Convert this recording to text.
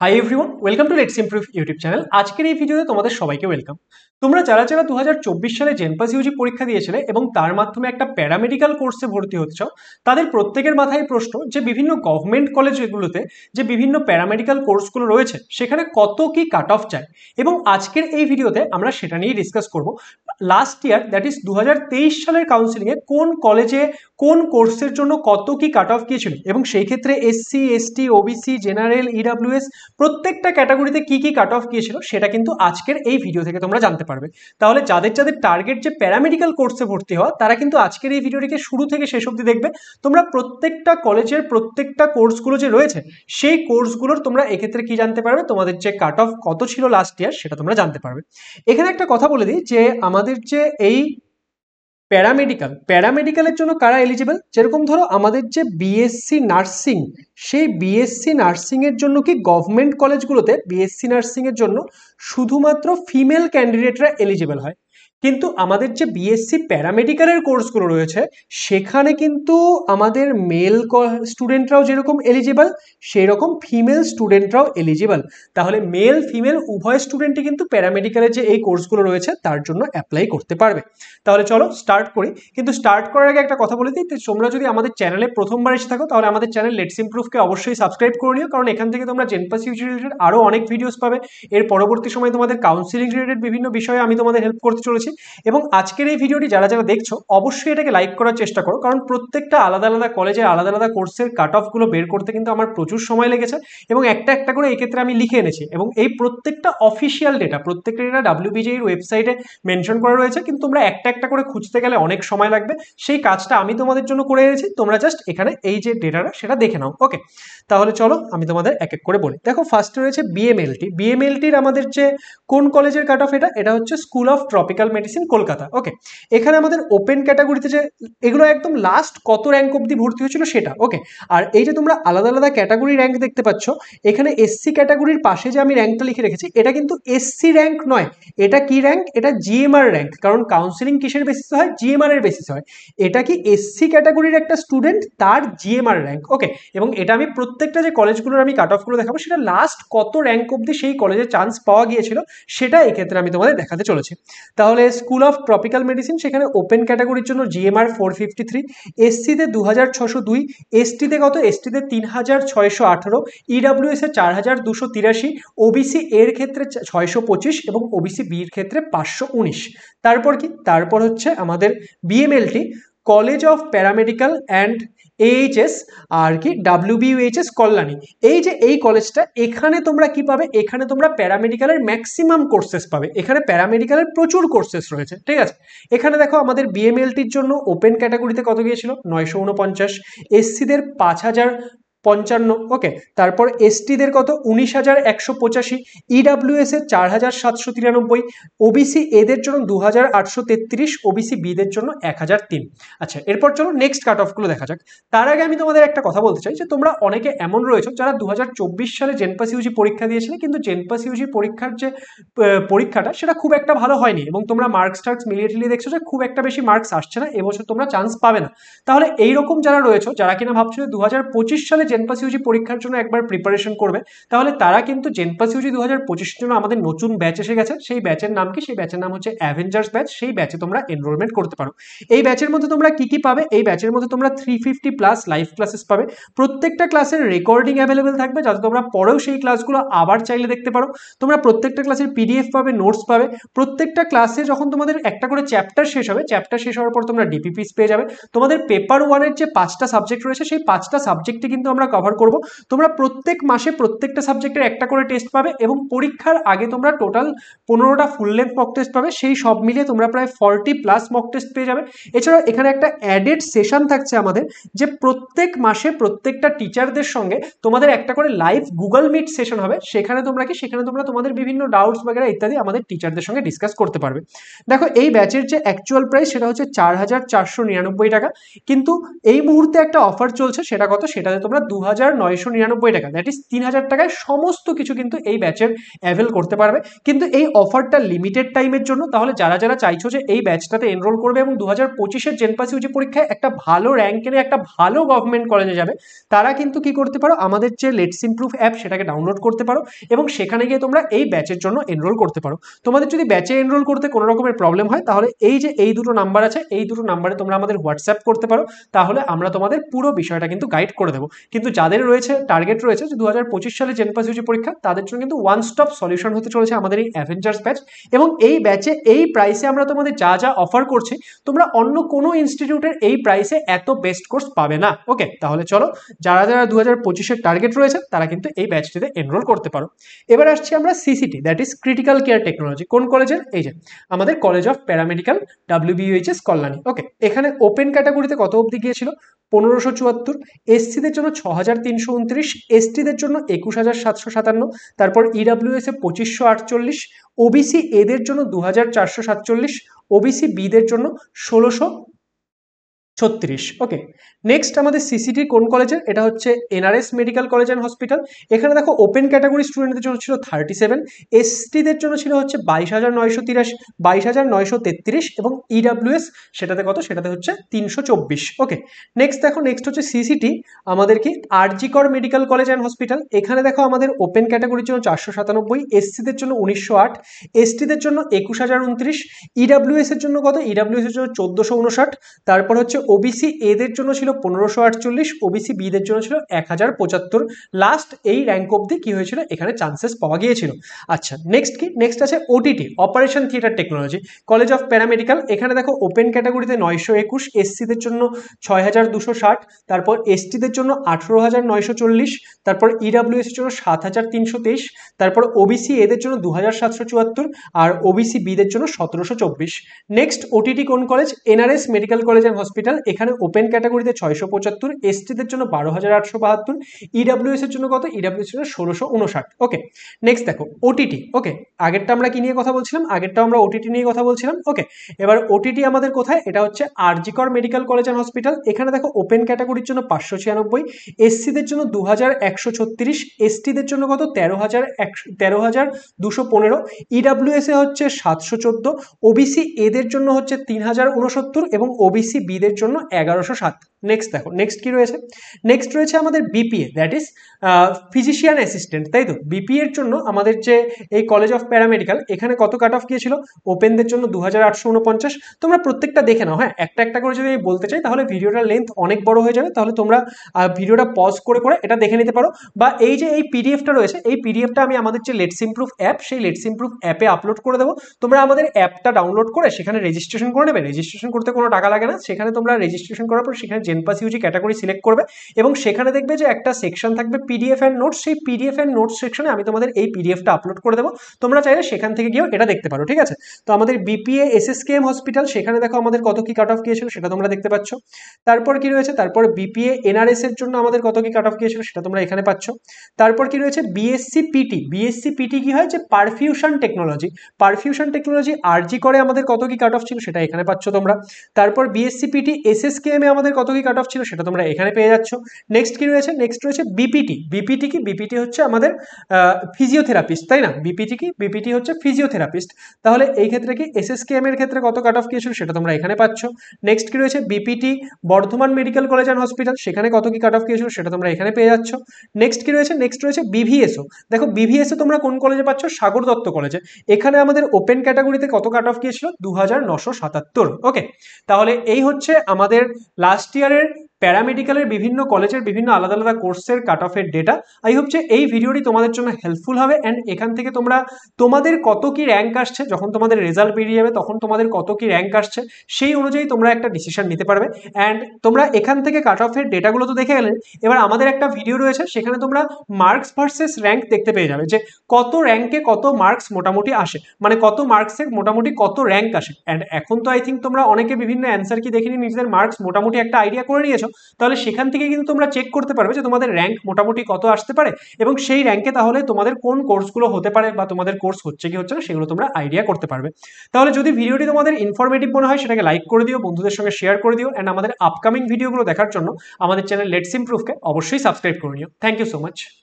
Hi everyone, welcome to let's improve YouTube channel. আজকের এই ভিডিওতে তোমাদের সবাইকে ওয়েলকাম। তোমরা যারা যারা 2024 সালে জেনপাস ইউজি পরীক্ষা দিয়েছিলে এবং তার মাধ্যমে একটা প্যারামেডিক্যাল কোর্সে ভর্তি হচ্ছ, তাদের প্রত্যেকের মাথায় প্রশ্ন যে বিভিন্ন গভর্নমেন্ট কলেজগুলোতে যে বিভিন্ন প্যারামেডিক্যাল কোর্সগুলো রয়েছে সেখানে কত কি কাট অফ চায়, এবং আজকের এই ভিডিওতে আমরা সেটা নিয়েই ডিসকাস করব। লাস্ট ইয়ার, দ্যাট ইজ 2023 সালের কাউন্সিলিংয়ে কোন কলেজে কোন কোর্সের জন্য কত কি কাট অফ গিয়েছিল, এবং সেই ক্ষেত্রে SC, ST, OBC, general, EWS প্রত্যেকটা ক্যাটাগরিতে কি কি কাট অফ গিয়েছিল সেটা কিন্তু আজকের এই ভিডিও থেকে তোমরা জানতে পারবে। তাহলে যাদের যাদের টার্গেট যে প্যারামেডিক্যাল কোর্সে ভর্তি হওয়া, তারা কিন্তু আজকের এই ভিডিওটিকে শুরু থেকে শেষ অবধি দেখবে। তোমরা প্রত্যেকটা কলেজের প্রত্যেকটা কোর্সগুলো যে রয়েছে সেই কোর্সগুলোর তোমরা এক্ষেত্রে কি জানতে পারবে, তোমাদের যে কাট অফ কত ছিল লাস্ট ইয়ার সেটা তোমরা জানতে পারবে। এখানে একটা কথা বলে দিই যে আমাদের যে এই প্যারামেডিক্যালের জন্য কারা এলিজিবল, যেরকম ধরো আমাদের যে বিএসসি নার্সিং, সেই বিএসসি নার্সিংয়ের জন্য কি গভর্নমেন্ট কলেজগুলোতে বিএসসি নার্সিংয়ের জন্য শুধুমাত্র ফিমেল ক্যান্ডিডেটরা এলিজিবল হয়, কিন্তু আমাদের যে বিএসসি প্যারামেডিক্যালের কোর্সগুলো রয়েছে সেখানে কিন্তু আমাদের মেল স্টুডেন্টরাও যেরকম এলিজিবল সেই রকম ফিমেল স্টুডেন্টরাও এলিজিবল। তাহলে মেল ফিমেল উভয় স্টুডেন্টই কিন্তু প্যারামেডিক্যালের যে এই কোর্সগুলো রয়েছে তার জন্য অ্যাপ্লাই করতে পারবে। তাহলে চলো স্টার্ট করি, কিন্তু স্টার্ট করার আগে একটা কথা বলে দিই, তোমরা যদি আমাদের চ্যানেলে প্রথমবার এসে থাকো তাহলে আমাদের চ্যানেল লেটস ইমপ্রুভকে অবশ্যই সাবস্ক্রাইব করে নিও, কারণ এখান থেকে তোমরা জেনপাস ইউজি রিলেটেড আরও অনেক ভিডিওস পাবে। এর পরবর্তী সময় তোমাদের কাউন্সিলিং রিলেটেড বিভিন্ন বিষয়ে আমি তোমাদের হেল্প করতে চলেছি। এবং আজকের এই ভিডিওটি যারা যারা দেখছো অবশ্যই এটাকে লাইক করার চেষ্টা করো, কারণ প্রত্যেকটা আলাদা আলাদা কলেজের আলাদা আলাদা কোর্সের কাট অফগুলো বের করতে কিন্তু আমার প্রচুর সময় লেগেছে, এবং একটা একটা করে এক্ষেত্রে আমি লিখে এনেছি, এবং এই প্রত্যেকটা অফিসিয়াল ডেটা, প্রত্যেকটা ডেটা ডাব্লিউবিজের ওয়েবসাইটে মেনশন করা রয়েছে, কিন্তু তোমরা একটা একটা করে খুঁজতে গেলে অনেক সময় লাগবে। সেই কাজটা আমি তোমাদের জন্য করে এনেছি, তোমরা জাস্ট এখানে এই যে ডেটাটা সেটা দেখে নাও। ওকে, তাহলে চলো আমি তোমাদের এক এক করে বলি। দেখো, ফার্স্টে রয়েছে বিএমএলটি। বিএমএলটির আমাদের যে কোন কলেজের কাট অফ, এটা হচ্ছে school of tropical medicine, Kolkata. Okay, এখানে আমাদের ওপেন ক্যাটাগরিতে যে এগুলো একদম লাস্ট কত র্যাঙ্ক অবধি ভর্তি হয়েছিল সেটা। ওকে, আর এই যে তোমরা আলাদা আলাদা ক্যাটাগরি র্যাঙ্ক দেখতে পাচ্ছ, এখানে এসসি ক্যাটাগরির পাশে যে আমি র্যাঙ্কটা লিখে রেখেছি এটা কিন্তু এসসি র্যাঙ্ক নয়, এটা কি র্যাঙ্ক, এটা জিএমআর র্যাঙ্ক, কারণ কাউন্সিলিং কিসের বেসিসে হয়, জিএমআর এর বেসিসে হয়। এটা কি এসসি ক্যাটাগরির একটা স্টুডেন্ট, তার জিএমআর র্যাঙ্ক। ওকে, এবং এটা আমি প্রত্যেকটা যে কলেজগুলোর আমি কাট অফগুলো দেখাবো সেটা লাস্ট কত র্যাঙ্ক অবধি সেই কলেজে চান্স পাওয়া গিয়েছিল সেটা এক্ষেত্রে আমি তোমাদের দেখাতে চলেছি। তাহলে স্কুল অফ ট্রপিক্যাল মেডিসিন, সেখানে ওপেন ক্যাটাগরির জন্য জিএমআর 453, এসসিতে 2602, এসটিতে কত, এসটিতে 3618, ইডাব্লিউএস এর 4283, ওবিসি এর ক্ষেত্রে 625 এবং ওবিসি বির ক্ষেত্রে 519। তারপর কি, তারপর হচ্ছে আমাদের BMLT, college of paramedical and HS আর কি ডাব্লিউবিইউএইচএস কল্যাণী। এই যে এই কলেজটা, এখানে তোমরা কি পাবে, এখানে তোমরা প্যারামেডিক্যালের ম্যাক্সিমাম কোর্সেস পাবে, এখানে প্যারামেডিক্যালের প্রচুর কোর্সেস রয়েছে। ঠিক আছে, এখানে দেখো আমাদের বিএমএলটির জন্য ওপেন ক্যাটাগরিতে কত গিয়েছিল, 949, এসসিদের 5055। ওকে, তারপর এসটিদের কত, 19,185, ইডাব্লিউএস এর 4,793, ওবিসি এদের জন্য 2,833, ওবিসি বিদের জন্য 1,003। আচ্ছা, এরপর চলো নেক্সট কাট অফগুলো দেখা যাক। তার আগে আমি তোমাদের একটা কথা বলতে চাই যে তোমরা অনেকে এমন রয়েছে যারা 2024 সালে জেনপাস ইউজি পরীক্ষা দিয়েছিলে, কিন্তু জেনপাস ইউজি পরীক্ষার যে পরীক্ষাটা সেটা খুব একটা ভালো হয়নি, এবং তোমরা মার্কস টার্কস মিলিয়ে টিলিয়ে দেখছো যে খুব একটা বেশি মার্কস আসছে না, এবছর তোমরা চান্স পাবে না। তাহলে এইরকম যারা রয়েছে, যারা কিনা ভাবছো যে 2025 সালে জেনপাস ইউজি পরীক্ষার জন্য একবার প্রিপারেশন করবে, তাহলে তারা কিন্তু জেনপাস ইউজি 2025 জন্য আমাদের নতুন ব্যাচ এসে গেছে। সেই ব্যাচের নাম কি, সেই ব্যাচের নাম হচ্ছে অ্যাভেঞ্জার্স ব্যাচ। সেই ব্যাচে তোমরা এনরোলমেন্ট করতে পারো। এই ব্যাচের মধ্যে তোমরা কি কি পাবে, এই ব্যাচের মধ্যে তোমরা 350 প্লাস লাইভ ক্লাসেস পাবে, প্রত্যেকটা ক্লাসের রেকর্ডিং অ্যাভেলেবেল থাকবে যাতে তোমরা পরেও সেই ক্লাসগুলো আবার চাইলে দেখতে পারো। তোমরা প্রত্যেকটা ক্লাসের পিডিএফ পাবে, নোটস পাবে। প্রত্যেকটা ক্লাসে যখন তোমাদের একটা করে চ্যাপ্টার শেষ হবে, চ্যাপ্টার শেষ হওয়ার পর তোমরা ডিপিপিস পেয়ে যাবে। তোমাদের পেপার ওয়ানের যে 5টা সাবজেক্ট রয়েছে সেই 5টা সাবজেক্টে কিন্তু আমরা কভার করব। তোমরা প্রত্যেক মাসে প্রত্যেকটা সাবজেক্টের একটা করে টেস্ট পাবে, এবং পরীক্ষার আগে তোমরা টোটাল 15টা ফুল লেন্থ মক টেস্ট পাবে। সেই সব মিলিয়ে তোমরা প্রায় 40 প্লাস মক টেস্ট পেয়ে যাবে। এছাড়াও এখানে একটা অ্যাডেড সেশন থাকছে আমাদের, যে প্রত্যেক মাসে প্রত্যেকটা টিচারদের সঙ্গে তোমাদের একটা করে লাইভ গুগল মিট সেশন হবে। সেখানে তোমরা কি, সেখানে তোমরা তোমাদের বিভিন্ন ডাউটস বাগেরা ইত্যাদি আমাদের টিচারদের সঙ্গে ডিসকাস করতে পারবে। দেখো, এই ব্যাচের যে অ্যাকচুয়াল প্রাইস সেটা হচ্ছে 4,499 টাকা, কিন্তু এই মুহূর্তে একটা অফার চলছে, সেটা কত, সেটাতে তোমরা 2999 টাকা, দ্যাট ইজ 3000 টাকায় সমস্ত কিছু কিন্তু এই ব্যাচের অ্যাভেল করতে পারবে। কিন্তু এই অফারটা লিমিটেড টাইমের জন্য। তাহলে যারা যারা চাইছো যে এই ব্যাচটাতে এনরোল করবে এবং 2025-এর জেনপাস ইউজি পরীক্ষায় একটা ভালো র্যাঙ্ক এনে একটা ভালো গভর্নমেন্ট কলেজে যাবে, তারা কিন্তু কি করতে পারো, আমাদের যে লেটস ইমপ্রুভ অ্যাপ সেটাকে ডাউনলোড করতে পারো এবং সেখানে গিয়ে তোমরা এই ব্যাচের জন্য এনরোল করতে পারো। তোমাদের যদি ব্যাচে এনরোল করতে কোনো রকমের প্রবলেম হয়, তাহলে এই যে এই দুটো নাম্বার আছে, এই দুটো নাম্বারে তোমরা আমাদের হোয়াটসঅ্যাপ করতে পারো, তাহলে আমরা তোমাদের পুরো বিষয়টা কিন্তু গাইড করে দেবো। কিন্তু যাদের রয়েছে টার্গেট রয়েছে যে 2025 সালে জেনপাস ইউজি পরীক্ষা, তাদের জন্য কিন্তু ওয়ান স্টপ সলিউশন হতে চলেছে আমাদের এই অ্যাভেঞ্জার্স ব্যাচ। এবং এই ব্যাচে এই প্রাইসে আমরা তোমাদের যা যা অফার করছি, তোমরা অন্য কোনো ইনস্টিটিউটের এই প্রাইসে এত বেস্ট কোর্স পাবে না। ওকে, তাহলে চলো, যারা যারা 2025-এর টার্গেট রয়েছে তারা কিন্তু এই ব্যাচটিতে এনরোল করতে পারো। এবার আসছি আমরা CCT, that is critical care technology. কোন কলেজের? এই যে আমাদের college of paramedical, WBUHS Kalyani. Okay, এখানে ওপেন ক্যাটাগরিতে কত অবধি গিয়েছিল? 1574, এসসিদের জন্য 6329, এসটিদের জন্য 21757, তারপর ইডাব্লিউএস এ 2548, ওবিসি এদের জন্য 2447, ওবিসি বিদের জন্য 1636। ওকে, নেক্সট আমাদের সিসিটি কোন কলেজের? এটা হচ্ছে NRS medical college and hospital. এখানে দেখো ওপেন ক্যাটাগরি স্টুডেন্টদের জন্য ছিল 37, এসটিদের জন্য ছিল হচ্ছে 22,983, 22,933 এবং ইডাব্লিউএস সেটাতে কত? সেটাতে হচ্ছে 324। ওকে, নেক্সট দেখো, নেক্সট হচ্ছে সিসিটি আমাদের কি RG Kar medical college and hospital. এখানে দেখো আমাদের ওপেন ক্যাটাগরির জন্য 497, এসসিদের জন্য 1908, এসটিদের জন্য 21,029, ইডাব্লিউএস এর জন্য কত? ইডাব্লিউএস এর জন্য 1459, তারপর হচ্ছে ওবিসি এদের জন্য ছিল 1548, ওবিসি বিদের জন্য ছিল 1075। লাস্ট এই র্যাঙ্ক অবধি কি হয়েছিল, এখানে চান্সেস পাওয়া গিয়েছিল। আচ্ছা, নেক্সট কি? নেক্সট আছে OTT, operation theatre technology, college of paramedical. এখানে দেখো ওপেন ক্যাটাগরিতে 921, এসসিদের জন্য 6260, তারপর এসটিদের জন্য 18,940, তারপর ইডাব্লিউএস এর জন্য 7,323, তারপর ওবিসি এদের জন্য 2,774 আর ওবিসি বিদের জন্য 1,724। নেক্সট ওটিটি কোন college? NRS medical college and hospital. এখানে ওপেন ক্যাটাগরিতে 675, এসটিদের জন্য 12,872, ইডাব্লিউএস এর জন্য কত? ইডাব্লিউএস এর জন্য 1,659। ওকে, নেক্সট দেখো ওটিটি। ওকে, আগেরটা আমরা কি নিয়ে কথা বলছিলাম? আগেরটা আমরা ওটিটি নিয়ে কথা বলছিলাম। ওকে, এবার ওটিটি আমাদের কোথায়? এটা হচ্ছে RG Kar medical college and hospital. এখানে দেখো ওপেন ক্যাটাগরির জন্য 596, এসসিদের জন্য 2,136, এসটিদের জন্য কত? 13,215, ইডাব্লিউএস এ হচ্ছে 714, ওবিসি এদের জন্য হচ্ছে 3,069 এবং ওবিসি বিদের জন্য 1107। নেক্সট দেখো, নেক্সট কি রয়েছে? নেক্সট রয়েছে আমাদের BPA, that is physician assistant, তাই তো? বিপিএ এর জন্য আমাদের যে এই কলেজ অফ প্যারামেডিক্যাল, এখানে কত কাট অফ গিয়েছিল? ওপেনদের জন্য 2,849। তোমরা প্রত্যেকটা দেখে নাও, হ্যাঁ, একটা একটা করে যদি আমি বলতে চাই তাহলে ভিডিওটার লেন্থ অনেক বড় হয়ে যাবে, তাহলে তোমরা ভিডিওটা পজ করে করে এটা দেখে নিতে পারো, বা এই যে এই পিডিএফটা রয়েছে, এই পিডিএফটা আমি আমাদের যে লেটস ইমপ্রুভ অ্যাপ, সেই লেটস ইমপ্রুভ অ্যাপে আপলোড করে দেবো। তোমরা আমাদের অ্যাপটা ডাউনলোড করে সেখানে রেজিস্ট্রেশন করে নেবে। রেজিস্ট্রেশন করতে কোনো টাকা লাগে না। সেখানে তোমরা রেজিস্ট্রেশন করার পর সেখানে জেনপাস ইউজি ক্যাটাগরি সিলেক্ট করবে এবং সেখানে দেখবে যে একটা সেকশন থাকবে পিডিএফ অ্যান্ড নোটস। সেই পিডিএফ অ্যান্ড নোটস সেকশনে আমি তোমাদের এই পিডিএফটা আপলোড করে দেবো। তোমরা চাইলে সেখান থেকে গিয়েও এটা দেখতে পারো, ঠিক আছে? তো আমাদের বিপিএ এসএসকেএম হসপিটাল, সেখানে দেখো আমাদের কত কি কাট অফ গিয়েছিল সেটা তোমরা দেখতে পাচ্ছ। তারপর কি রয়েছে? তারপর বিপিএ এনআরএস এর জন্য আমাদের কত কি কাট অফ গিয়েছিল সেটা তোমরা এখানে পাচ্ছ। তারপর কি রয়েছে? BSc PT. বিএসসি পিটি কি হয়? যে পারফিউশন টেকনোলজি। পারফিউশন টেকনোলজি আরজি করে আমাদের কত কি কাট অফ ছিল সেটা এখানে পাচ্ছ তোমরা। তারপর বিএসসি পিটি এসএসকেএম এ আমাদের কত কি কাট অফ ছিল সেটা তোমরা এখানে পেয়ে যাচ্ছ। নেক্সট কি রয়েছে? নেক্সট রয়েছে বিপিটি। বিপিটি কি? বিপিটি হচ্ছে আমাদের ফিজিওথেরাপিস্ট, তাই না? বিপিটি কি? বিপিটি হচ্ছে ফিজিওথেরাপিস্ট। তাহলে এই ক্ষেত্রে কি এসএসকেএম এর ক্ষেত্রে কত কাট অফ গিয়েছিল সেটা তোমরা এখানে পাচ্ছ। নেক্সট কি রয়েছে? BPT Bardhaman medical college and hospital, সেখানে কত কি কাট অফ গিয়েছিল সেটা তোমরা এখানে পেয়ে যাচ্ছ। নেক্সট কি রয়েছে? নেক্সট রয়েছে বিভিএসও। দেখো বিভিএসও তোমরা কোন কলেজে পাচ্ছ? সাগর দত্ত কলেজে। এখানে আমাদের ওপেন ক্যাটাগরিতে কত কাট অফ গিয়েছিল? 2,977। ওকে, তাহলে এই হচ্ছে আমাদের লাস্ট ইয়ারের প্যারামেডিক্যালের বিভিন্ন কলেজের বিভিন্ন আলাদা আলাদা কোর্সের কাট অফের ডেটা। আই হোপ যে এই ভিডিওটি তোমাদের জন্য হেল্পফুল হবে অ্যান্ড এখান থেকে তোমরা তোমাদের কত কি র্যাঙ্ক আসছে, যখন তোমাদের রেজাল্ট বেরিয়ে যাবে তখন তোমাদের কত কি র্যাঙ্ক আসছে সেই অনুযায়ী তোমরা একটা ডিসিশন নিতে পারবে। অ্যান্ড তোমরা এখান থেকে কাট অফের ডেটাগুলো তো দেখে গেলে, এবার আমাদের একটা ভিডিও রয়েছে সেখানে তোমরা মার্কস ভার্সেস র্যাঙ্ক দেখতে পেয়ে যাবে যে কত র্যাঙ্কে কত মার্কস মোটামুটি আসে, মানে কত মার্কসে মোটামুটি কত র্যাঙ্ক আসে। অ্যান্ড এখন তো আই থিঙ্ক তোমরা অনেকে বিভিন্ন অ্যান্সার কি দেখে নিয়ে নিজেদের মার্কস মোটামুটি একটা আইডিয়া করে নিয়েছো। তাহলে সেখান থেকে কিন্তু তোমরা চেক করতে পারবে যে তোমাদের র্যাঙ্ক মোটামুটি কত আসতে পারে এবং সেই র্যাঙ্কে তাহলে তোমাদের কোন কোর্সগুলো হতে পারে বা তোমাদের কোর্স হচ্ছে কি হচ্ছে না সেগুলো তোমরা আইডিয়া করতে পারবে। তাহলে যদি ভিডিওটি তোমাদের ইনফরমেটিভ মনে হয় সেটাকে লাইক করে দিও, বন্ধুদের সঙ্গে শেয়ার করে দিও, অ্যান্ড আমাদের আপকামিং ভিডিওগুলো দেখার জন্য আমাদের চ্যানেল লেটস ইমপ্রুভকে অবশ্যই সাবস্ক্রাইব করে নিও। Thank you so much.